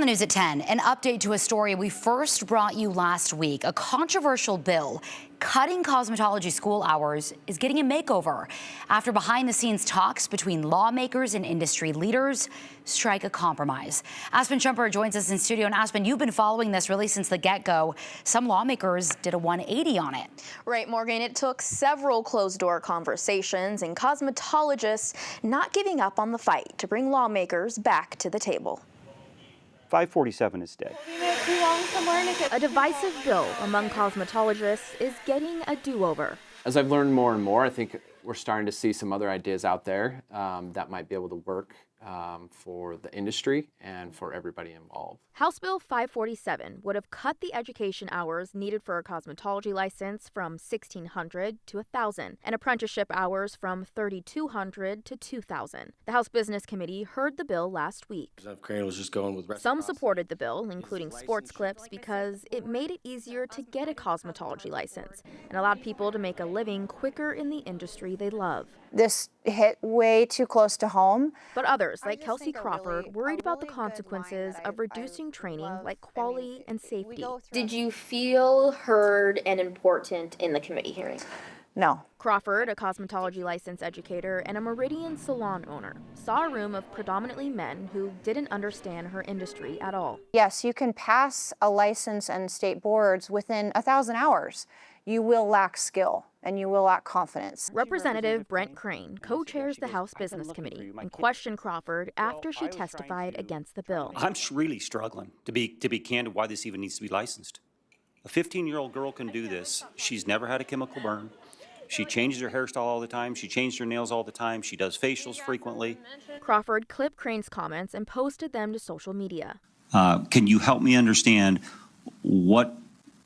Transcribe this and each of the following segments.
The news at 10, an update to a story we first brought you last week. A controversial bill cutting cosmetology school hours is getting a makeover after behind-the-scenes talks between lawmakers and industry leaders strike a compromise. Aspen Shumper joins us in studio. And Aspen, you've been following this really since the get-go. Some lawmakers did a 180 on it. Right, Morgan. It took several closed-door conversations and cosmetologists not giving up on the fight to bring lawmakers back to the table. 547 is dead. A divisive bill among cosmetologists is getting a do-over. As I've learned more and more, I think we're starting to see some other ideas out there that might be able to work for the industry and for everybody involved. House Bill 547 would have cut the education hours needed for a cosmetology license from 1,600 to 1,000 and apprenticeship hours from 3,200 to 2,000. The House Business Committee heard the bill last week. Some supported the bill, including Sports Clips, because it made it easier to get a cosmetology license and allowed people to make a living quicker in the industry they love. This hit way too close to home. But others, like Kelsey Crawford, worried about the consequences of reducing training like quality and safety. Did you feel heard and important in the committee hearing? No. Crawford, a cosmetology license educator and a Meridian salon owner, saw a room of predominantly men who didn't understand her industry at all. Yes, you can pass a license and state boards within 1,000 hours. You will lack skill and you will lack confidence. Representative Brent Crane co-chairs the House Business Committee and questioned Crawford after she testified against the bill. I'm really struggling, to be candid, why this even needs to be licensed. A 15-year-old girl can do this. She's never had a chemical burn. She changes her hairstyle all the time. She changes her nails all the time. She does facials frequently. Crawford clipped Crane's comments and posted them to social media. Can you help me understand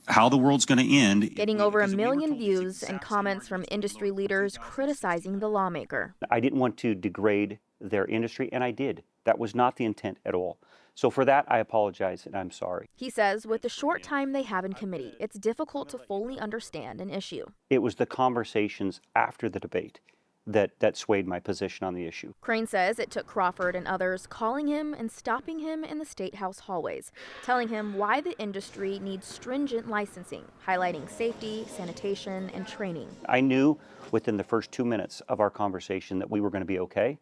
how the world's going to end? Getting over 1 million views and comments from industry leaders criticizing the lawmaker. I didn't want to degrade their industry, and I did. That was not the intent at all. So for that, I apologize and I'm sorry. He says with the short time they have in committee, it's difficult to fully understand an issue. It was the conversations after the debate that swayed my position on the issue. Crane says it took Crawford and others calling him and stopping him in the State House hallways, telling him why the industry needs stringent licensing, highlighting safety, sanitation, and training. I knew within the first 2 minutes of our conversation that we were going to be okay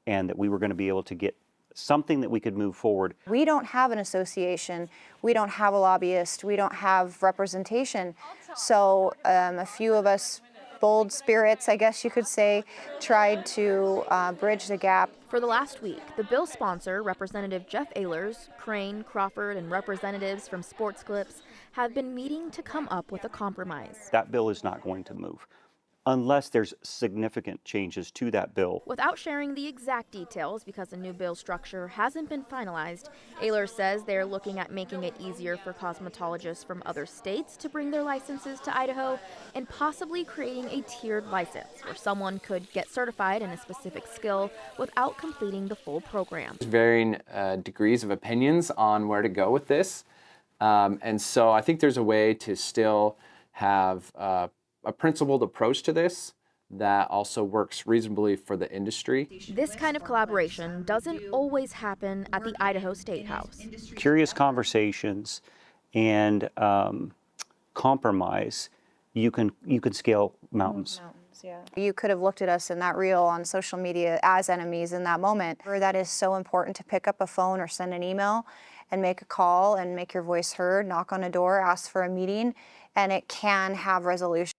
and that we were going to be able to get something that we could move forward. We don't have an association. We don't have a lobbyist. We don't have representation. So a few of us bold spirits, I guess you could say, tried to bridge the gap. For the last week, the bill sponsor, Representative Jeff Ehlers, Crane, Crawford, and representatives from Sports Clips have been meeting to come up with a compromise. That bill is not going to move unless there's significant changes to that bill. Without sharing the exact details because the new bill structure hasn't been finalized, Ehlers says they're looking at making it easier for cosmetologists from other states to bring their licenses to Idaho and possibly creating a tiered license where someone could get certified in a specific skill without completing the full program. There's varying degrees of opinions on where to go with this. And so I think there's a way to still have a principled approach to this that also works reasonably for the industry. This kind of collaboration doesn't always happen at the Idaho State House. Curious conversations and compromise, you can scale mountains. Yeah. You could have looked at us in that reel on social media as enemies in that moment. That is so important to pick up a phone or send an email and make a call and make your voice heard, knock on a door, ask for a meeting, and it can have resolution.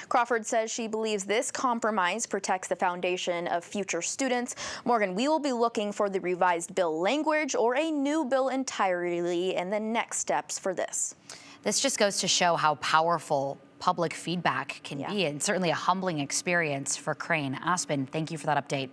Crawford says she believes this compromise protects the foundation of future students. Morgan, we will be looking for the revised bill language or a new bill entirely and the next steps for this. This just goes to show how powerful public feedback can be, and certainly a humbling experience for Crane. Aspen, thank you for that update.